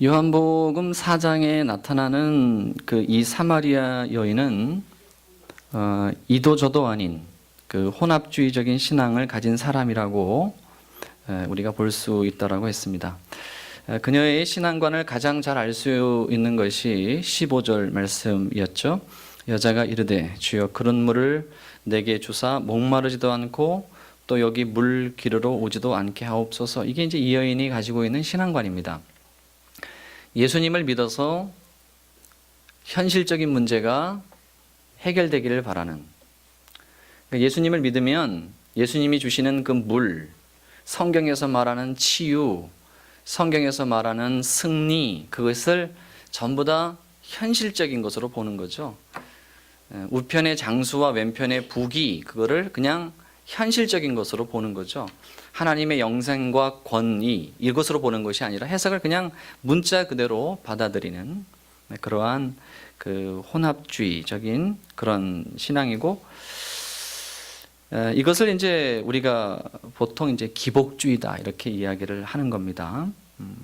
요한복음 4장에 나타나는 이 사마리아 여인은 이도 저도 아닌 그 혼합주의적인 신앙을 가진 사람이라고 우리가 볼 수 있다라고 했습니다. 그녀의 신앙관을 가장 잘 알 수 있는 것이 15절 말씀이었죠. 여자가 이르되 주여 그런 물을 내게 주사 목마르지도 않고 또 여기 물 기르러 오지도 않게 하옵소서. 이게 이제 이 여인이 가지고 있는 신앙관입니다. 예수님을 믿어서 현실적인 문제가 해결되기를 바라는, 예수님을 믿으면 예수님이 주시는 그 물, 성경에서 말하는 치유, 성경에서 말하는 승리, 그것을 전부 다 현실적인 것으로 보는 거죠. 우편의 장수와 왼편의 북이 그거를 그냥 현실적인 것으로 보는 거죠. 하나님의 영생과 권위, 이것으로 보는 것이 아니라 해석을 그냥 문자 그대로 받아들이는 그러한 그 혼합주의적인 그런 신앙이고, 이것을 이제 우리가 보통 이제 기복주의다 이렇게 이야기를 하는 겁니다.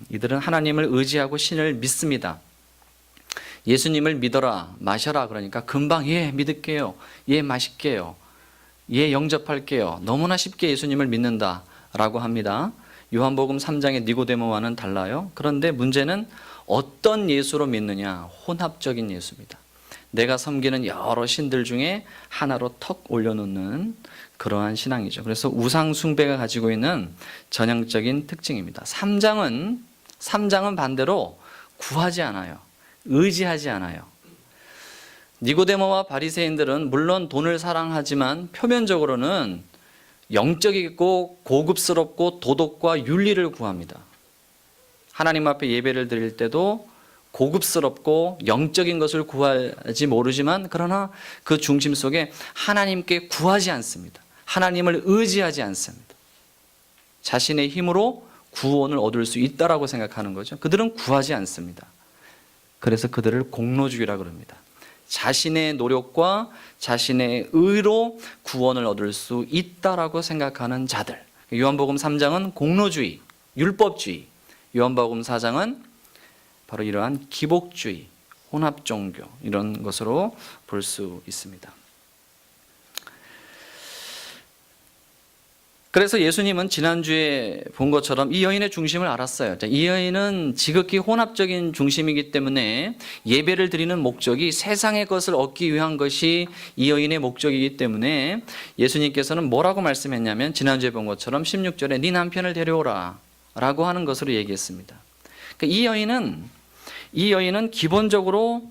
이들은 하나님을 의지하고 신을 믿습니다. 예수님을 믿어라, 마셔라 그러니까 금방 예 믿을게요, 예 마실게요, 예 영접할게요, 너무나 쉽게 예수님을 믿는다라고 합니다. 요한복음 3장의 니고데모와는 달라요. 그런데 문제는 어떤 예수로 믿느냐, 혼합적인 예수입니다. 내가 섬기는 여러 신들 중에 하나로 턱 올려놓는 그러한 신앙이죠. 그래서 우상 숭배가 가지고 있는 전형적인 특징입니다. 3장은 반대로 구하지 않아요. 의지하지 않아요. 니고데모와 바리새인들은 물론 돈을 사랑하지만 표면적으로는 영적이고 고급스럽고 도덕과 윤리를 구합니다. 하나님 앞에 예배를 드릴 때도 고급스럽고 영적인 것을 구하지 모르지만, 그러나 그 중심 속에 하나님께 구하지 않습니다. 하나님을 의지하지 않습니다. 자신의 힘으로 구원을 얻을 수 있다라고 생각하는 거죠. 그들은 구하지 않습니다. 그래서 그들을 공로주의라고 합니다. 자신의 노력과 자신의 의로 구원을 얻을 수 있다라고 생각하는 자들. 요한복음 3장은 공로주의, 율법주의. 요한복음 4장은 바로 이러한 기복주의, 혼합종교 이런 것으로 볼 수 있습니다. 그래서 예수님은 지난주에 본 것처럼 이 여인의 중심을 알았어요. 이 여인은 지극히 혼합적인 중심이기 때문에 예배를 드리는 목적이 세상의 것을 얻기 위한 것이 이 여인의 목적이기 때문에 예수님께서는 뭐라고 말씀했냐면, 지난주에 본 것처럼 16절에 네 남편을 데려오라 라고 하는 것으로 얘기했습니다. 그러니까 이 여인은 기본적으로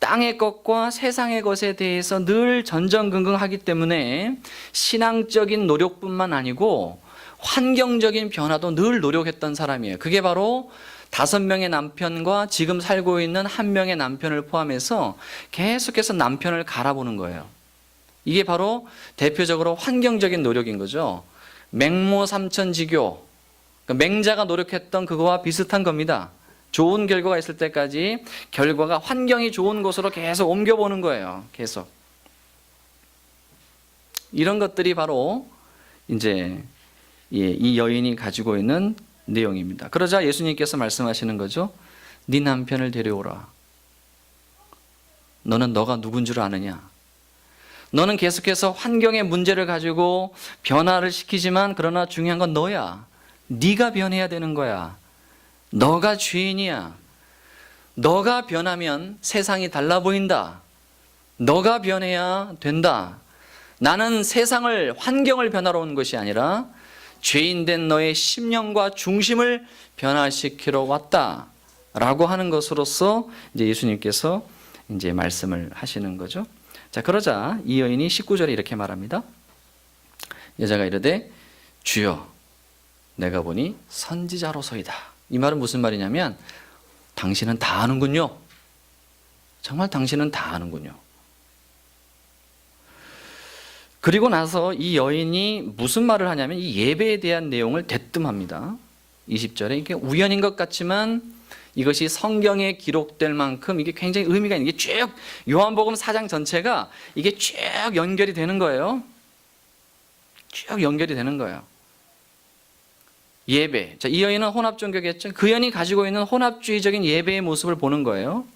땅의 것과 세상의 것에 대해서 늘 전전긍긍하기 때문에 신앙적인 노력뿐만 아니고 환경적인 변화도 늘 노력했던 사람이에요. 그게 바로 5명의 남편과 지금 살고 있는 1명의 남편을 포함해서 계속해서 남편을 갈아보는 거예요. 이게 바로 대표적으로 환경적인 노력인 거죠. 맹모 삼천지교, 맹자가 노력했던 그거와 비슷한 겁니다. 좋은 결과가 있을 때까지 결과가 환경이 좋은 곳으로 계속 옮겨보는 거예요. 계속. 이런 것들이 바로 이제 이 여인이 가지고 있는 내용입니다. 그러자 예수님께서 말씀하시는 거죠. 네 남편을 데려오라. 너는 너가 누군 줄 아느냐? 너는 계속해서 환경의 문제를 가지고 변화를 시키지만, 그러나 중요한 건 너야. 네가 변해야 되는 거야. 너가 주인이야. 너가 변하면 세상이 달라 보인다. 너가 변해야 된다. 나는 세상을, 환경을 변화로 온 것이 아니라 죄인된 너의 심령과 중심을 변화시키러 왔다 라고 하는 것으로서 이제 예수님께서 이제 말씀을 하시는 거죠. 자, 그러자 이 여인이 19절에 이렇게 말합니다. 여자가 이르되 주여 내가 보니 선지자로소이다. 이 말은 무슨 말이냐면, 당신은 다 아는군요. 정말 당신은 다 아는군요. 그리고 나서 이 여인이 무슨 말을 하냐면 이 예배에 대한 내용을 대뜸합니다. 20절에 이게 우연인 것 같지만 이것이 성경에 기록될 만큼 이게 굉장히 의미가 있는 게, 쭉 요한복음 4장 전체가 이게 쭉 연결이 되는 거예요. 쭉 연결이 되는 거예요. 예배. 자, 이 여인은 혼합 종교겠죠. 그 여인이 가지고 있는 혼합주의적인 예배의 모습을 보는 거예요.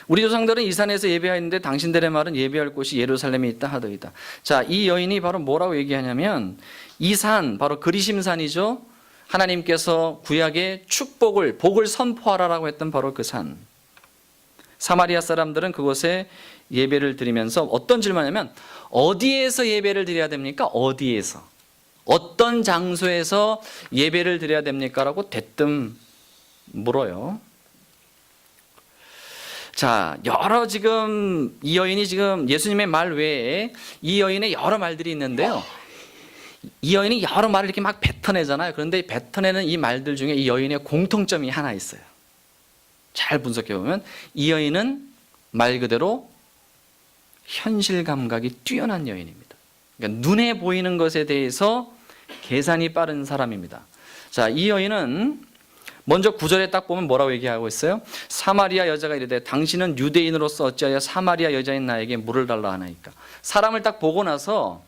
우리 조상들은 이 산에서 예배하였는데 당신들의 말은 예배할 곳이 예루살렘에 있다 하더이다. 자, 이 여인이 바로 뭐라고 얘기하냐면 이 산, 바로 그리심산이죠. 하나님께서 구약의 축복을, 복을 선포하라라고 했던 바로 그 산. 사마리아 사람들은 그곳에 예배를 드리면서 어떤 질문하냐면 어디에서 예배를 드려야 됩니까? 어디에서? 어떤 장소에서 예배를 드려야 됩니까? 라고 대뜸 물어요. 자, 여러 지금 이 여인이 지금 예수님의 말 외에 이 여인의 여러 말들이 있는데요. 이 여인이 여러 말을 이렇게 막 뱉어내잖아요. 그런데 뱉어내는 이 말들 중에 이 여인의 공통점이 하나 있어요. 잘 분석해 보면 이 여인은 말 그대로 현실 감각이 뛰어난 여인입니다. 그러니까 눈에 보이는 것에 대해서 계산이 빠른 사람입니다. 자, 이 여인은 먼저 9절에 딱 보면 뭐라고 얘기하고 있어요? 사마리아 여자가 이르되 당신은 유대인으로서 어찌하여 사마리아 여자인 나에게 물을 달라 하나이까. 사람을 딱 보고 나서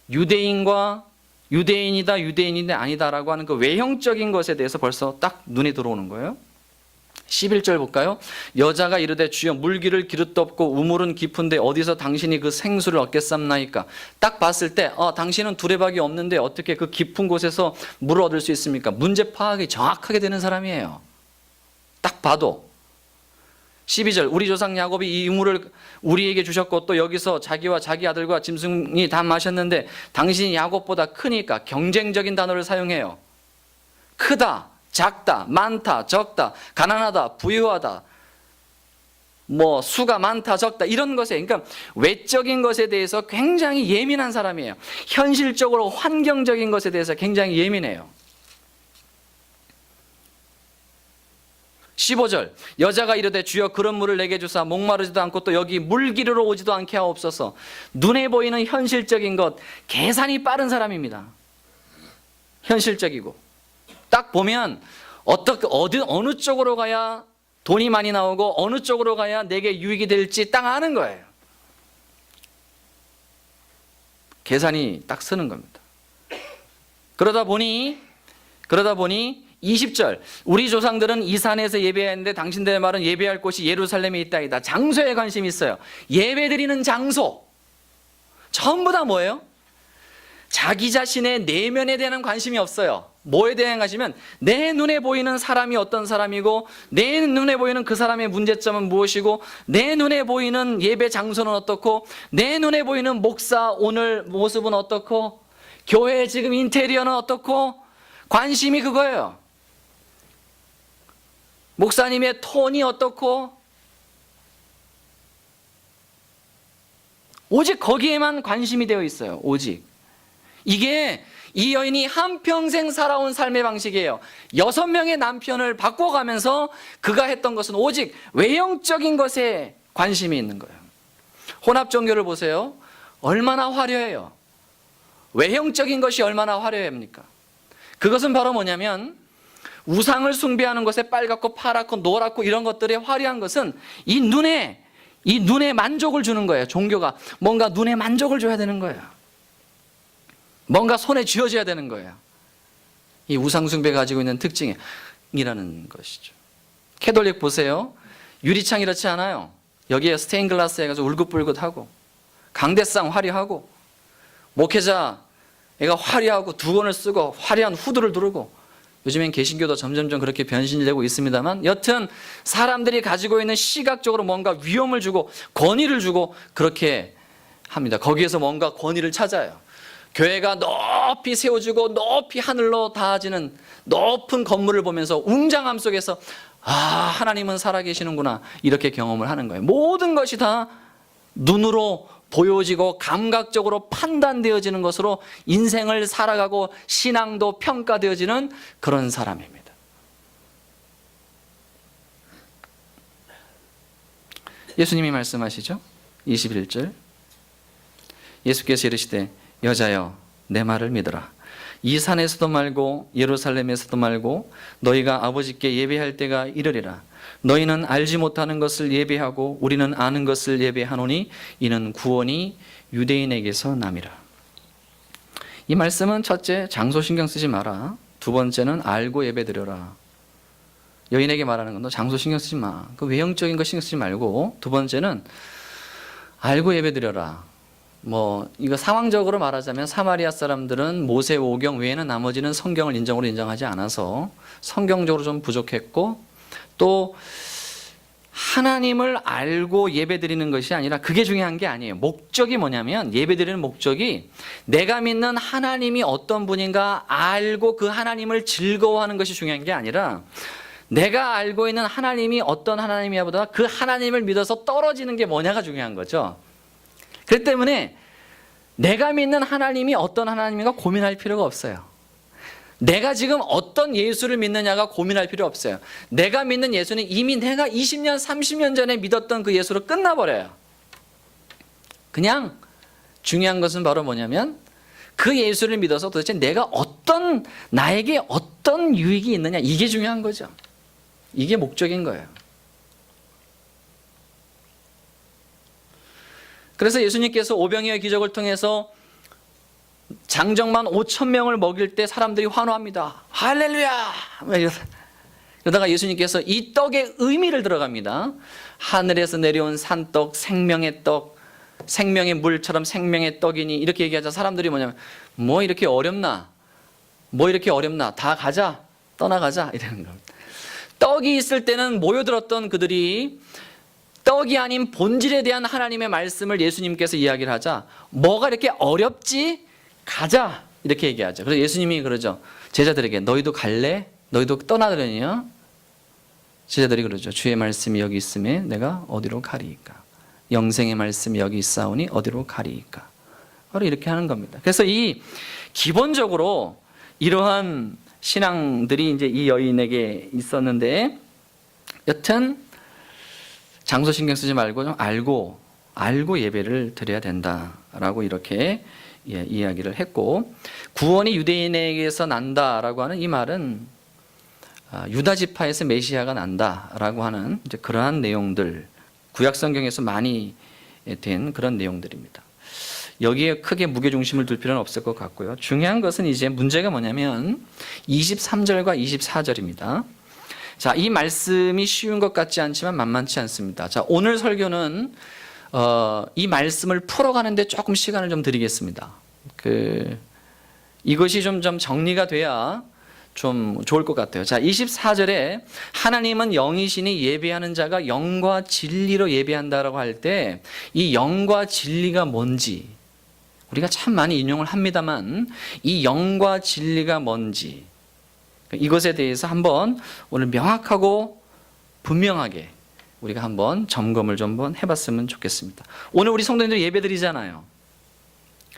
유대인과 유대인이다 유대인인데 아니다라고 하는 그 외형적인 것에 대해서 벌써 딱 눈에 들어오는 거예요. 11절 볼까요? 여자가 이르되 주여 물기를 기릇도 없고 우물은 깊은데 어디서 당신이 그 생수를 얻겠삼나이까. 딱 봤을 때 당신은 두레박이 없는데 어떻게 그 깊은 곳에서 물을 얻을 수 있습니까? 문제 파악이 정확하게 되는 사람이에요. 딱 봐도. 12절 우리 조상 야곱이 이 우물을 우리에게 주셨고 또 여기서 자기와 자기 아들과 짐승이 다 마셨는데 당신이 야곱보다 크니까 경쟁적인 단어를 사용해요. 크다, 작다, 많다, 적다, 가난하다, 부유하다, 뭐 수가 많다, 적다 이런 것에, 그러니까 외적인 것에 대해서 굉장히 예민한 사람이에요. 현실적으로 환경적인 것에 대해서 굉장히 예민해요. 15절 여자가 이르되 주여 그런 물을 내게 주사 목마르지도 않고 또 여기 물 기르러 오지도 않게 하옵소서. 눈에 보이는 현실적인 것, 계산이 빠른 사람입니다. 현실적이고 딱 보면 어느 쪽으로 가야 돈이 많이 나오고 어느 쪽으로 가야 내게 유익이 될지 딱 아는 거예요. 계산이 딱 쓰는 겁니다. 그러다 보니 20절 우리 조상들은 이 산에서 예배했는데 당신들의 말은 예배할 곳이 예루살렘에 있다이다. 장소에 관심이 있어요. 예배드리는 장소 전부 다 뭐예요? 자기 자신의 내면에 대한 관심이 없어요. 뭐에 대한 관심이면 내 눈에 보이는 사람이 어떤 사람이고 내 눈에 보이는 그 사람의 문제점은 무엇이고 내 눈에 보이는 예배 장소는 어떻고 내 눈에 보이는 목사 오늘 모습은 어떻고 교회 지금 인테리어는 어떻고 관심이 그거예요. 목사님의 톤이 어떻고 오직 거기에만 관심이 되어 있어요. 오직 이게 이 여인이 한평생 살아온 삶의 방식이에요. 6명의 남편을 바꿔가면서 그가 했던 것은 오직 외형적인 것에 관심이 있는 거예요. 혼합 종교를 보세요. 얼마나 화려해요. 외형적인 것이 얼마나 화려합니까? 그것은 바로 뭐냐면 우상을 숭배하는 것에 빨갛고 파랗고 노랗고 이런 것들의 화려한 것은 이 눈에 만족을 주는 거예요. 종교가 뭔가 눈에 만족을 줘야 되는 거예요. 뭔가 손에 쥐어져야 되는 거예요. 이 우상 숭배가 가지고 있는 특징이라는 것이죠. 캐톨릭 보세요. 유리창 이렇지 않아요. 여기에 스테인글라스 해가지고 울긋불긋하고 강대상 화려하고 목회자 애가 화려하고 두건을 쓰고 화려한 후드를 두르고 요즘엔 개신교도 점점점 그렇게 변신되고 있습니다만 여튼 사람들이 가지고 있는 시각적으로 뭔가 위험을 주고 권위를 주고 그렇게 합니다. 거기에서 뭔가 권위를 찾아요. 교회가 높이 세워지고 높이 하늘로 닿아지는 높은 건물을 보면서 웅장함 속에서 하나님은 살아계시는구나 이렇게 경험을 하는 거예요. 모든 것이 다 눈으로 보여지고 감각적으로 판단되어지는 것으로 인생을 살아가고 신앙도 평가되어지는 그런 사람입니다. 예수님이 말씀하시죠. 21절 예수께서 이르시되 여자여 내 말을 믿으라. 이 산에서도 말고 예루살렘에서도 말고 너희가 아버지께 예배할 때가 이르리라. 너희는 알지 못하는 것을 예배하고 우리는 아는 것을 예배하노니 이는 구원이 유대인에게서 남이라. 이 말씀은 첫째, 장소 신경 쓰지 마라. 두 번째는 알고 예배드려라. 여인에게 말하는 건 너 장소 신경 쓰지 마. 그 외형적인 거 신경 쓰지 말고, 두 번째는 알고 예배드려라. 이거 상황적으로 말하자면 사마리아 사람들은 모세 오경 외에는 나머지는 성경을 인정하지 않아서 성경적으로 좀 부족했고, 또 하나님을 알고 예배드리는 것이 아니라 그게 중요한 게 아니에요. 목적이 뭐냐면, 예배드리는 목적이 내가 믿는 하나님이 어떤 분인가 알고 그 하나님을 즐거워하는 것이 중요한 게 아니라, 내가 알고 있는 하나님이 어떤 하나님이야 보다 그 하나님을 믿어서 떨어지는 게 뭐냐가 중요한 거죠. 그렇기 때문에 내가 믿는 하나님이 어떤 하나님인가 고민할 필요가 없어요. 내가 지금 어떤 예수를 믿느냐가 고민할 필요 없어요. 내가 믿는 예수는 이미 내가 20년, 30년 전에 믿었던 그 예수로 끝나버려요. 그냥 중요한 것은 바로 뭐냐면, 그 예수를 믿어서 도대체 나에게 어떤 유익이 있느냐, 이게 중요한 거죠. 이게 목적인 거예요. 그래서 예수님께서 오병이어의 기적을 통해서 장정만 5,000명을 먹일 때 사람들이 환호합니다. 할렐루야! 그러다가 예수님께서 이 떡의 의미를 들어갑니다. 하늘에서 내려온 산떡, 생명의 떡, 생명의 물처럼 생명의 떡이니, 이렇게 얘기하자 사람들이 뭐냐면, 뭐 이렇게 어렵나? 다 가자, 떠나가자, 이러는 겁니다. 떡이 있을 때는 모여들었던 그들이 떡이 아닌 본질에 대한 하나님의 말씀을 예수님께서 이야기를 하자, 뭐가 이렇게 어렵지? 가자, 이렇게 얘기하죠. 그래서 예수님이 그러죠. 제자들에게 너희도 갈래? 너희도 떠나려니요? 제자들이 그러죠. 주의 말씀이 여기 있음에 내가 어디로 가리이까? 영생의 말씀이 여기 있사오니 어디로 가리이까? 바로 이렇게 하는 겁니다. 그래서 기본적으로 이러한 신앙들이 이제 이 여인에게 있었는데, 여튼 장소 신경 쓰지 말고 좀 알고 예배를 드려야 된다라고 이렇게 이야기를 했고, 구원이 유대인에게서 난다라고 하는 이 말은 유다 지파에서 메시아가 난다라고 하는 이제 그러한 내용들, 구약 성경에서 많이 된 그런 내용들입니다. 여기에 크게 무게중심을 둘 필요는 없을 것 같고요. 중요한 것은 이제 문제가 뭐냐면 23절과 24절입니다. 자, 이 말씀이 쉬운 것 같지 않지만 만만치 않습니다. 자, 오늘 설교는 이 말씀을 풀어가는데 조금 시간을 좀 드리겠습니다. 이것이 좀 정리가 돼야 좀 좋을 것 같아요. 자, 24절에 하나님은 영이시니 예배하는 자가 영과 진리로 예배한다라고 할 때, 이 영과 진리가 뭔지 우리가 참 많이 인용을 합니다만, 이 영과 진리가 뭔지, 이것에 대해서 한번 오늘 명확하고 분명하게 우리가 한번 점검을 좀 해봤으면 좋겠습니다. 오늘 우리 성도님들이 예배 드리잖아요.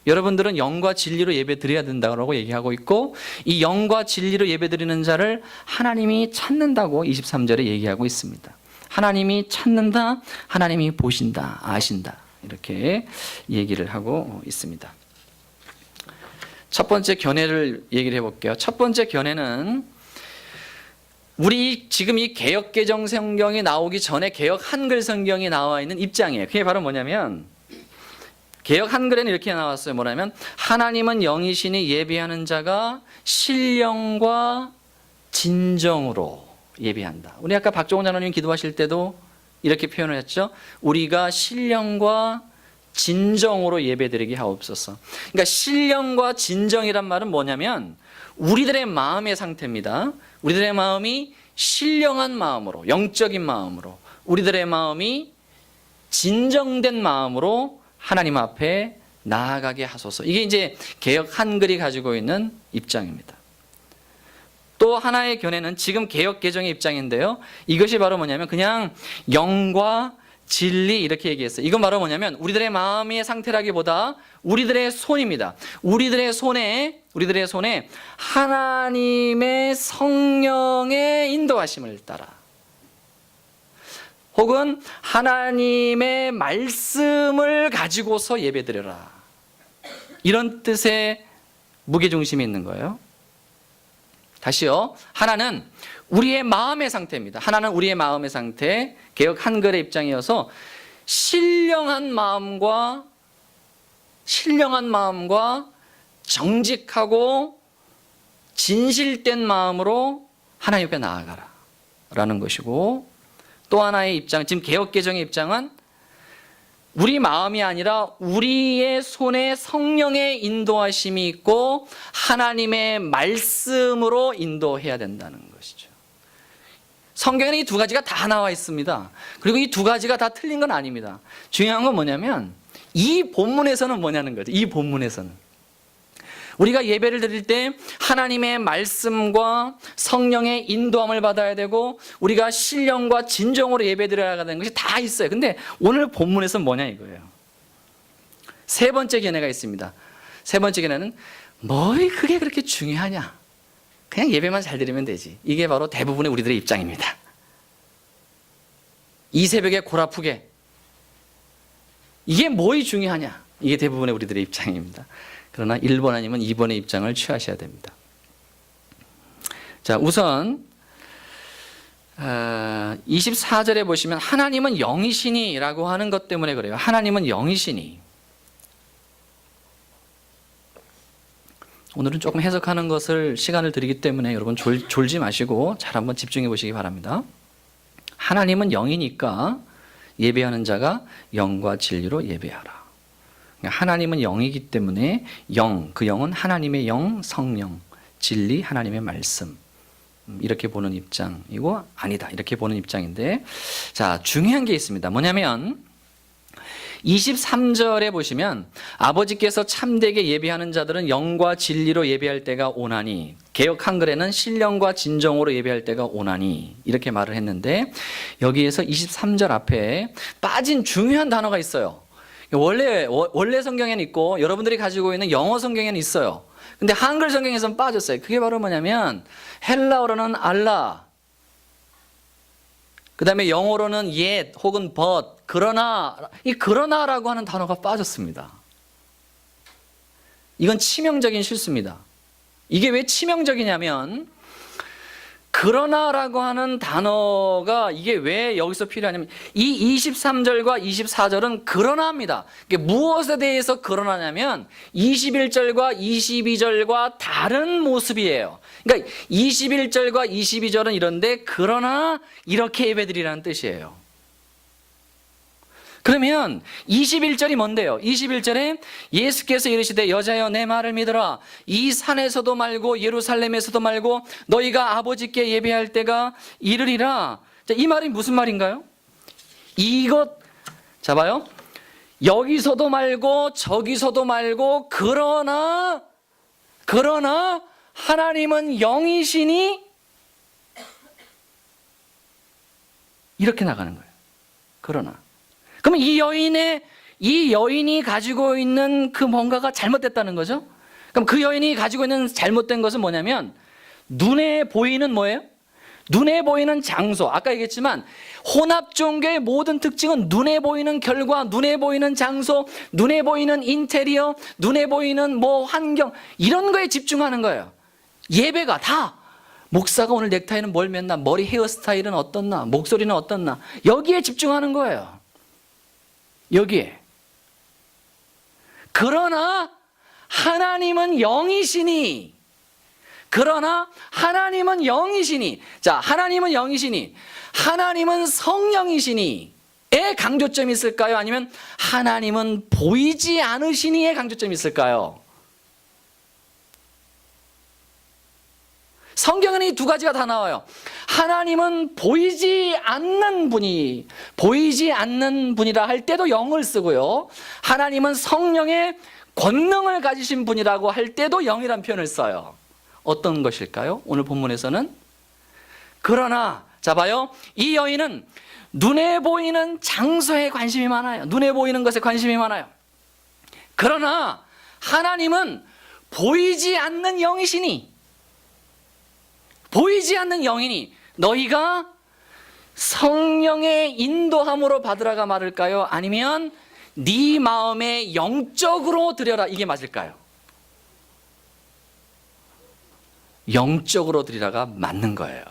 여러분들은 영과 진리로 예배 드려야 된다고 얘기하고 있고, 이 영과 진리로 예배 드리는 자를 하나님이 찾는다고 23절에 얘기하고 있습니다. 하나님이 찾는다, 하나님이 보신다, 아신다, 이렇게 얘기를 하고 있습니다. 첫 번째 견해를 얘기를 해볼게요. 첫 번째 견해는 우리 지금 이 개역 개정 성경이 나오기 전에 개역 한글 성경이 나와 있는 입장이에요. 그게 바로 뭐냐면, 개역 한글에는 이렇게 나왔어요. 뭐냐면 하나님은 영이시니 예배하는 자가 신령과 진정으로 예배한다. 우리 아까 박종원 장로님 기도하실 때도 이렇게 표현을 했죠. 우리가 신령과 진정으로 예배드리게 하옵소서. 그러니까 신령과 진정이란 말은 뭐냐면 우리들의 마음의 상태입니다. 우리들의 마음이 신령한 마음으로, 영적인 마음으로, 우리들의 마음이 진정된 마음으로 하나님 앞에 나아가게 하소서. 이게 이제 개역 한글이 가지고 있는 입장입니다. 또 하나의 견해는 지금 개역 개정의 입장인데요. 이것이 바로 뭐냐면 그냥 영과 진리 이렇게 얘기했어요. 이건 바로 뭐냐면 우리들의 마음의 상태라기보다 우리들의 손입니다. 우리들의 손에 하나님의 성령의 인도하심을 따라, 혹은 하나님의 말씀을 가지고서 예배드려라, 이런 뜻의 무게중심이 있는 거예요. 다시요. 하나는 우리의 마음의 상태입니다. 하나는 우리의 마음의 상태, 개역 한글의 입장이어서 신령한 마음과 정직하고 진실된 마음으로 하나님 앞에 나아가라 라는 것이고, 또 하나의 입장, 지금 개역개정의 입장은 우리 마음이 아니라 우리의 손에 성령의 인도하심이 있고 하나님의 말씀으로 인도해야 된다는 것이죠. 성경에는 이 두 가지가 다 나와 있습니다. 그리고 이 두 가지가 다 틀린 건 아닙니다. 중요한 건 뭐냐면 이 본문에서는 뭐냐는 거죠. 이 본문에서는 우리가 예배를 드릴 때 하나님의 말씀과 성령의 인도함을 받아야 되고 우리가 신령과 진정으로 예배 드려야 되는 것이 다 있어요. 근데 오늘 본문에서는 뭐냐 이거예요. 세 번째 견해가 있습니다. 세 번째 견해는 그게 그렇게 중요하냐, 그냥 예배만 잘 드리면 되지. 이게 바로 대부분의 우리들의 입장입니다. 이 새벽에 골 아프게 이게 뭐이 중요하냐, 이게 대부분의 우리들의 입장입니다. 그러나 1번 아니면 2번의 입장을 취하셔야 됩니다. 자, 우선 24절에 보시면 하나님은 영이시니 라고 하는 것 때문에 그래요. 하나님은 영이시니. 오늘은 조금 해석하는 것을 시간을 드리기 때문에 여러분 졸지 마시고 잘 한번 집중해 보시기 바랍니다. 하나님은 영이니까 예배하는 자가 영과 진리로 예배하라. 하나님은 영이기 때문에 그 영은 하나님의 영, 성령, 진리, 하나님의 말씀, 이렇게 보는 입장이고 아니다 이렇게 보는 입장인데, 자, 중요한 게 있습니다. 뭐냐면 23절에 보시면 아버지께서 참되게 예배하는 자들은 영과 진리로 예배할 때가 오나니, 개역 한글에는 신령과 진정으로 예배할 때가 오나니 이렇게 말을 했는데, 여기에서 23절 앞에 빠진 중요한 단어가 있어요. 원래 성경에는 있고 여러분들이 가지고 있는 영어 성경에는 있어요. 근데 한글 성경에서는 빠졌어요. 그게 바로 뭐냐면 헬라어로는 알라, 그 다음에 영어로는 yet 혹은 but, 그러나, 이 그러나라고 하는 단어가 빠졌습니다. 이건 치명적인 실수입니다. 이게 왜 치명적이냐면 그러나라고 하는 단어가 이게 왜 여기서 필요하냐면 이 23절과 24절은 그러나입니다. 이게 무엇에 대해서 그러나냐면 21절과 22절과 다른 모습이에요. 그러니까 21절과 22절은 이런데 그러나 이렇게 예배드리라는 뜻이에요. 그러면 21절이 뭔데요? 21절에 예수께서 이르시되 여자여 내 말을 믿어라. 이 산에서도 말고 예루살렘에서도 말고 너희가 아버지께 예배할 때가 이르리라. 자, 이 말이 무슨 말인가요? 이것 잡아요. 여기서도 말고 저기서도 말고 그러나 하나님은 영이시니 이렇게 나가는 거예요. 그러나 그러면 이 여인이 가지고 있는 그 뭔가가 잘못됐다는 거죠. 그럼 그 여인이 가지고 있는 잘못된 것은 뭐냐면 눈에 보이는 뭐예요? 눈에 보이는 장소. 아까 얘기했지만 혼합 종교의 모든 특징은 눈에 보이는 결과, 눈에 보이는 장소, 눈에 보이는 인테리어, 눈에 보이는 환경, 이런 거에 집중하는 거예요. 예배가 다 목사가 오늘 넥타이는 뭘 맸나, 머리 헤어스타일은 어떻나, 목소리는 어떻나, 여기에 집중하는 거예요. 여기에. 그러나 하나님은 영이시니. 자, 하나님은 영이시니, 하나님은 성령이시니에 강조점이 있을까요? 아니면 하나님은 보이지 않으시니에 강조점이 있을까요? 성경에는 이 두 가지가 다 나와요. 하나님은 보이지 않는 분이라 할 때도 영을 쓰고요. 하나님은 성령의 권능을 가지신 분이라고 할 때도 영이란 표현을 써요. 어떤 것일까요? 오늘 본문에서는 그러나, 자 봐요. 이 여인은 눈에 보이는 장소에 관심이 많아요. 눈에 보이는 것에 관심이 많아요. 그러나 하나님은 보이지 않는 영이시니, 보이지 않는 영이니 너희가 성령의 인도함으로 받으라가 맞을까요? 아니면 네 마음에 영적으로 드려라, 이게 맞을까요? 영적으로 드리라가 맞는 거예요.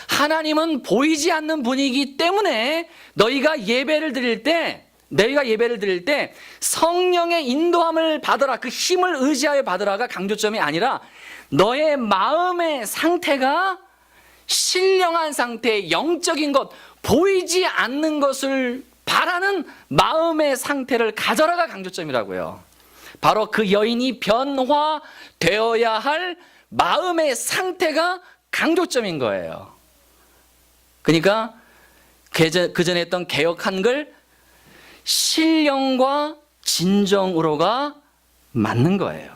하나님은 보이지 않는 분이기 때문에 너희가 예배를 드릴 때 너희가 예배를 드릴 때 성령의 인도함을 받으라, 그 힘을 의지하여 받으라가 강조점이 아니라 너의 마음의 상태가 신령한 상태, 영적인 것, 보이지 않는 것을 바라는 마음의 상태를 가져라가 강조점이라고요. 바로 그 여인이 변화되어야 할 마음의 상태가 강조점인 거예요. 그러니까 그 전에 했던 개역 한글 신령과 진정으로가 맞는 거예요.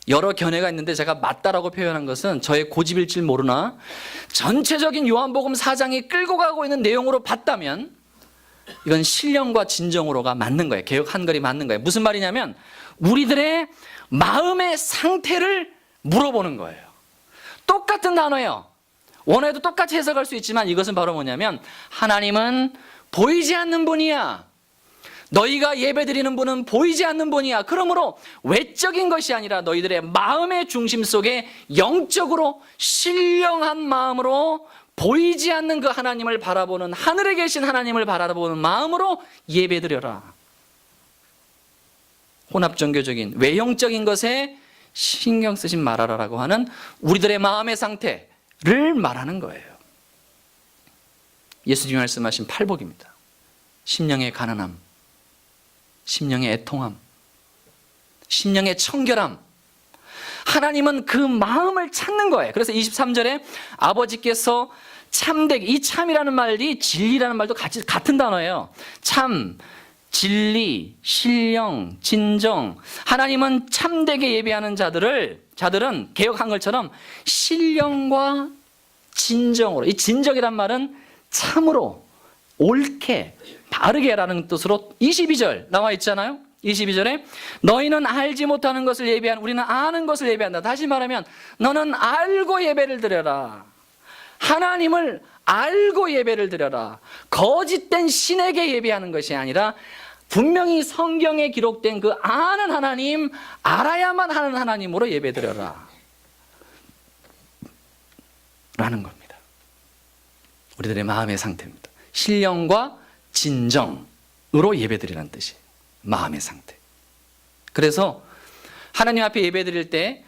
여러 견해가 있는데 제가 맞다라고 표현한 것은 저의 고집일지 모르나 전체적인 요한복음 4장이 끌고 가고 있는 내용으로 봤다면 이건 신령과 진정으로가 맞는 거예요. 개역 한글이 맞는 거예요. 무슨 말이냐면 우리들의 마음의 상태를 물어보는 거예요. 똑같은 단어예요. 원어에도 똑같이 해석할 수 있지만 이것은 바로 뭐냐면 하나님은 보이지 않는 분이야. 너희가 예배드리는 분은 보이지 않는 분이야. 그러므로 외적인 것이 아니라 너희들의 마음의 중심 속에 영적으로 신령한 마음으로 보이지 않는 그 하나님을 바라보는, 하늘에 계신 하나님을 바라보는 마음으로 예배드려라. 혼합종교적인 외형적인 것에 신경 쓰지 말아라라고 하는 우리들의 마음의 상태를 말하는 거예요. 예수님이 말씀하신 팔복입니다. 심령의 가난함, 심령의 애통함, 심령의 청결함. 하나님은 그 마음을 찾는 거예요. 그래서 23절에 아버지께서 참되게, 이 참이라는 말이 진리라는 말도 같은 단어예요. 참, 진리, 신령, 진정. 하나님은 참되게 예배하는 자들은 개역한 것처럼 신령과 진정으로, 이 진정이란 말은 참으로, 옳게, 바르게라는 뜻으로 22절 나와 있잖아요. 22절에 너희는 알지 못하는 것을 예배한, 우리는 아는 것을 예배한다. 다시 말하면 너는 알고 예배를 드려라. 하나님을 알고 예배를 드려라. 거짓된 신에게 예배하는 것이 아니라 분명히 성경에 기록된 그 아는 하나님, 알아야만 하는 하나님으로 예배 드려라 라는 겁니다. 우리들의 마음의 상태입니다. 신령과 진정으로 예배드리라는 뜻이에요. 마음의 상태. 그래서 하나님 앞에 예배드릴 때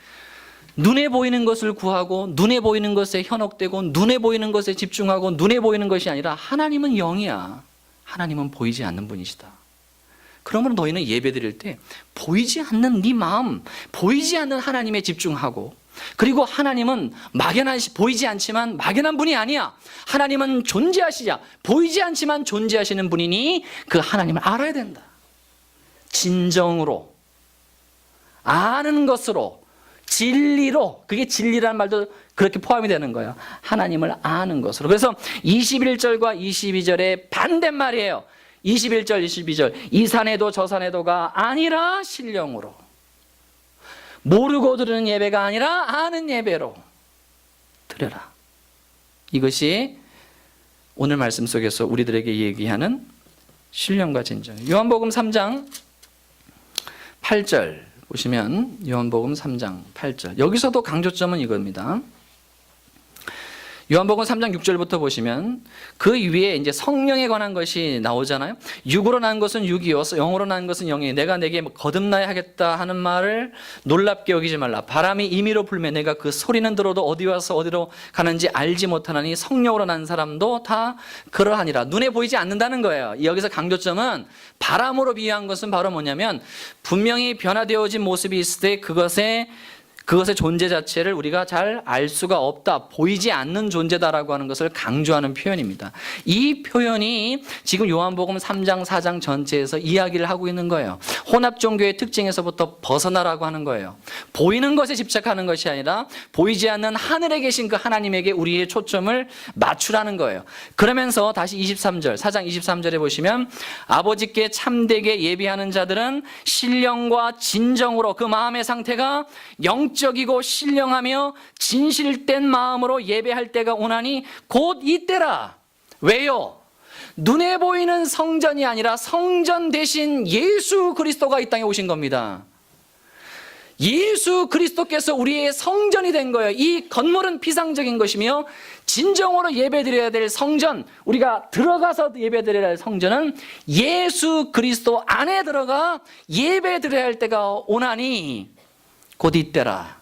눈에 보이는 것을 구하고 눈에 보이는 것에 현혹되고 눈에 보이는 것에 집중하고 눈에 보이는 것이 아니라 하나님은 영이야. 하나님은 보이지 않는 분이시다. 그러면 너희는 예배드릴 때 보이지 않는 네 마음, 보이지 않는 하나님에 집중하고, 그리고 하나님은 보이지 않지만 막연한 분이 아니야. 하나님은 존재하시자 보이지 않지만 존재하시는 분이니 그 하나님을 알아야 된다. 진정으로, 아는 것으로, 진리로, 그게 진리라는 말도 그렇게 포함이 되는 거예요. 하나님을 아는 것으로. 그래서 21절과 22절의 반대말이에요. 21절, 22절. 이 산에도 저 산에도가 아니라 신령으로. 모르고 드리는 예배가 아니라 아는 예배로 드려라. 이것이 오늘 말씀 속에서 우리들에게 얘기하는 신령과 진정. 요한복음 3장 8절 보시면, 요한복음 3장 8절. 여기서도 강조점은 이겁니다. 요한복음 3장 6절부터 보시면 그 위에 이제 성령에 관한 것이 나오잖아요. 육으로 난 것은 육이요, 영으로 난 것은 영이요. 내가 내게 거듭나야 하겠다 하는 말을 놀랍게 여기지 말라. 바람이 임의로 불매 내가 그 소리는 들어도 어디 와서 어디로 가는지 알지 못하나니 성령으로 난 사람도 다 그러하니라. 눈에 보이지 않는다는 거예요. 여기서 강조점은 바람으로 비유한 것은 바로 뭐냐면 분명히 변화되어진 모습이 있을 때 그것의 존재 자체를 우리가 잘 알 수가 없다, 보이지 않는 존재다라고 하는 것을 강조하는 표현입니다. 이 표현이 지금 요한복음 3장 4장 전체에서 이야기를 하고 있는 거예요. 혼합종교의 특징에서부터 벗어나라고 하는 거예요. 보이는 것에 집착하는 것이 아니라 보이지 않는 하늘에 계신 그 하나님에게 우리의 초점을 맞추라는 거예요. 그러면서 다시 23절, 4장 23절에 보시면 아버지께 참되게 예비하는 자들은 신령과 진정으로, 그 마음의 상태가 영적이고 신령하며 진실된 마음으로 예배할 때가 오나니 곧 이때라. 왜요? 눈에 보이는 성전이 아니라 성전 대신 예수 그리스도가 이 땅에 오신 겁니다. 예수 그리스도께서 우리의 성전이 된 거예요. 이 건물은 피상적인 것이며 진정으로 예배드려야 될 성전, 우리가 들어가서 예배드려야 할 성전은 예수 그리스도 안에 들어가 예배드려야 할 때가 오나니 곧 이때라.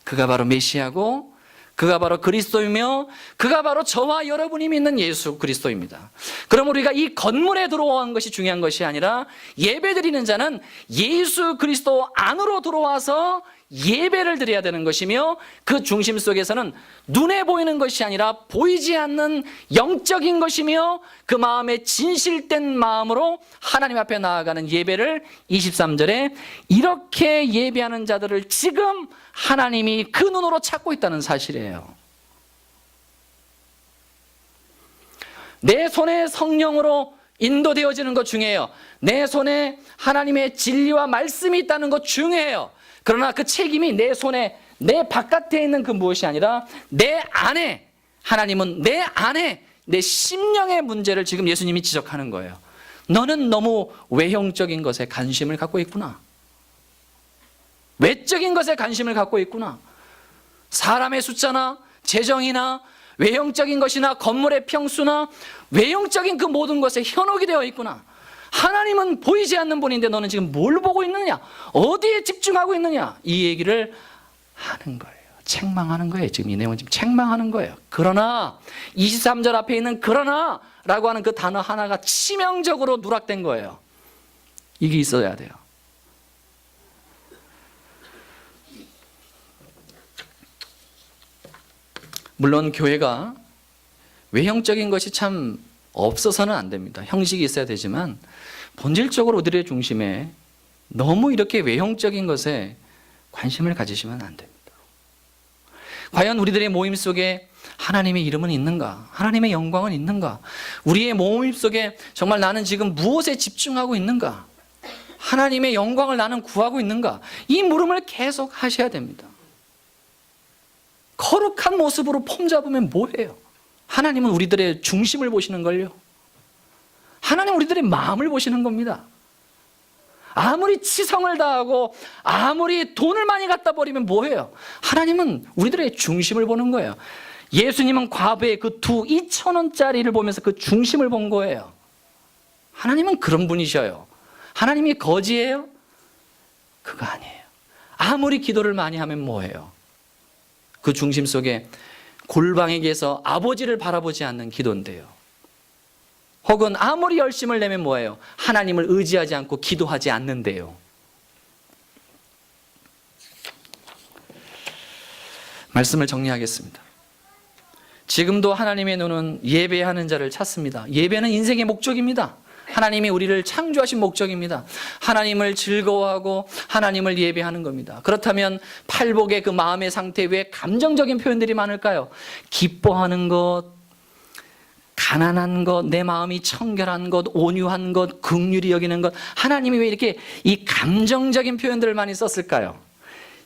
그가 바로 메시아고 그가 바로 그리스도이며 그가 바로 저와 여러분이 믿는 예수 그리스도입니다. 그럼 우리가 이 건물에 들어온 것이 중요한 것이 아니라 예배드리는 자는 예수 그리스도 안으로 들어와서 예배를 드려야 되는 것이며 그 중심 속에서는 눈에 보이는 것이 아니라 보이지 않는 영적인 것이며 그 마음에 진실된 마음으로 하나님 앞에 나아가는 예배를 23절에 이렇게 예배하는 자들을 지금 하나님이 그 눈으로 찾고 있다는 사실이에요. 내 손에 성령으로 인도되어지는 것 중요해요. 내 손에 하나님의 진리와 말씀이 있다는 것 중요해요. 그러나 그 책임이 내 손에, 내 바깥에 있는 그 무엇이 아니라 내 안에, 하나님은 내 안에 내 심령의 문제를 지금 예수님이 지적하는 거예요. 너는 너무 외형적인 것에 관심을 갖고 있구나. 외적인 것에 관심을 갖고 있구나. 사람의 숫자나 재정이나 외형적인 것이나 건물의 평수나 외형적인 그 모든 것에 현혹이 되어 있구나. 하나님은 보이지 않는 분인데 너는 지금 뭘 보고 있느냐? 어디에 집중하고 있느냐? 이 얘기를 하는 거예요. 책망하는 거예요. 지금 이 내용은 지금 책망하는 거예요. 그러나 23절 앞에 있는 그러나 라고 하는 그 단어 하나가 치명적으로 누락된 거예요. 이게 있어야 돼요. 물론 교회가 외형적인 것이 참 없어서는 안 됩니다. 형식이 있어야 되지만 본질적으로 우리의 중심에 너무 이렇게 외형적인 것에 관심을 가지시면 안 됩니다. 과연 우리들의 모임 속에 하나님의 이름은 있는가? 하나님의 영광은 있는가? 우리의 모임 속에 정말 나는 지금 무엇에 집중하고 있는가? 하나님의 영광을 나는 구하고 있는가? 이 물음을 계속 하셔야 됩니다. 거룩한 모습으로 폼 잡으면 뭐해요? 하나님은 우리들의 중심을 보시는 걸요. 하나님은 우리들의 마음을 보시는 겁니다. 아무리 치성을 다하고 아무리 돈을 많이 갖다 버리면 뭐해요? 하나님은 우리들의 중심을 보는 거예요. 예수님은 과부의 그 2,000원짜리를 보면서 그 중심을 본 거예요. 하나님은 그런 분이셔요. 하나님이 거지예요? 그거 아니에요. 아무리 기도를 많이 하면 뭐해요? 그 중심 속에 골방에게서 아버지를 바라보지 않는 기도인데요. 혹은 아무리 열심을 내면 뭐예요? 하나님을 의지하지 않고 기도하지 않는데요. 말씀을 정리하겠습니다. 지금도 하나님의 눈은 예배하는 자를 찾습니다. 예배는 인생의 목적입니다. 하나님이 우리를 창조하신 목적입니다. 하나님을 즐거워하고 하나님을 예배하는 겁니다. 그렇다면 팔복의 그 마음의 상태 왜 감정적인 표현들이 많을까요? 기뻐하는 것, 가난한 것, 내 마음이 청결한 것, 온유한 것, 긍휼히 여기는 것. 하나님이 왜 이렇게 이 감정적인 표현들을 많이 썼을까요?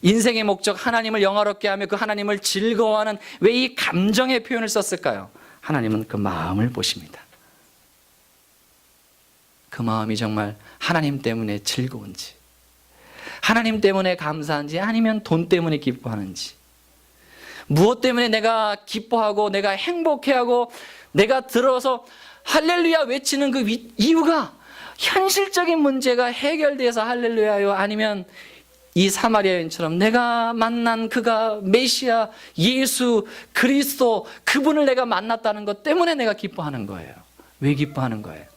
인생의 목적 하나님을 영화롭게 하며 그 하나님을 즐거워하는 왜 이 감정의 표현을 썼을까요? 하나님은 그 마음을 보십니다. 그 마음이 정말 하나님 때문에 즐거운지, 하나님 때문에 감사한지, 아니면 돈 때문에 기뻐하는지, 무엇 때문에 내가 기뻐하고 내가 행복해하고 내가 들어서 할렐루야 외치는 그 이유가 현실적인 문제가 해결돼서 할렐루야요, 아니면 이 사마리아 여인처럼 내가 만난 그가 메시아 예수 그리스도 그분을 내가 만났다는 것 때문에 내가 기뻐하는 거예요. 왜 기뻐하는 거예요?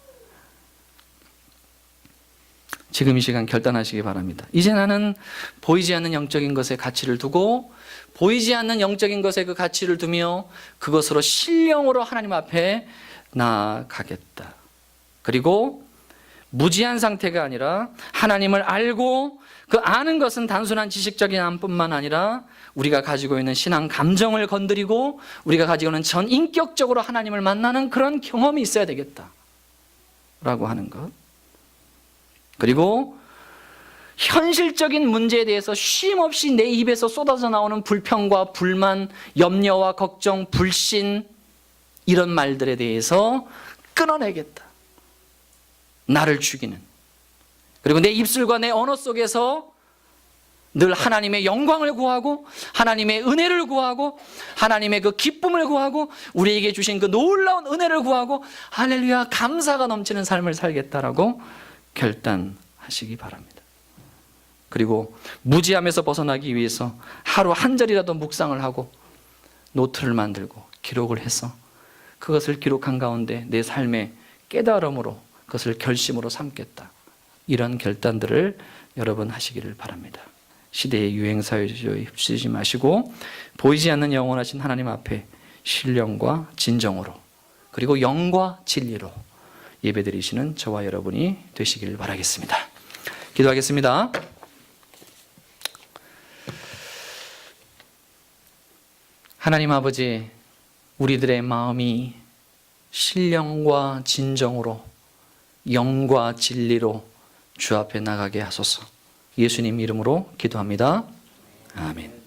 지금 이 시간 결단하시기 바랍니다. 이제 나는 보이지 않는 영적인 것에 가치를 두고 보이지 않는 영적인 것에 그 가치를 두며 그것으로 신령으로 하나님 앞에 나아가겠다. 그리고 무지한 상태가 아니라 하나님을 알고 그 아는 것은 단순한 지식적인 안뿐만 아니라 우리가 가지고 있는 신앙 감정을 건드리고 우리가 가지고 있는 전 인격적으로 하나님을 만나는 그런 경험이 있어야 되겠다 라고 하는 것. 그리고 현실적인 문제에 대해서 쉼없이 내 입에서 쏟아져 나오는 불평과 불만, 염려와 걱정, 불신 이런 말들에 대해서 끊어내겠다. 나를 죽이는. 그리고 내 입술과 내 언어 속에서 늘 하나님의 영광을 구하고 하나님의 은혜를 구하고 하나님의 그 기쁨을 구하고 우리에게 주신 그 놀라운 은혜를 구하고 할렐루야 감사가 넘치는 삶을 살겠다라고 결단하시기 바랍니다. 그리고 무지함에서 벗어나기 위해서 하루 한 절이라도 묵상을 하고 노트를 만들고 기록을 해서 그것을 기록한 가운데 내 삶의 깨달음으로 그것을 결심으로 삼겠다. 이런 결단들을 여러분 하시기를 바랍니다. 시대의 유행사에 휩쓰지 마시고 보이지 않는 영원하신 하나님 앞에 신령과 진정으로 그리고 영과 진리로 예배드리시는 저와 여러분이 되시기를 바라겠습니다. 기도하겠습니다. 하나님 아버지, 우리들의 마음이 신령과 진정으로 영과 진리로 주 앞에 나가게 하소서. 예수님 이름으로 기도합니다. 아멘.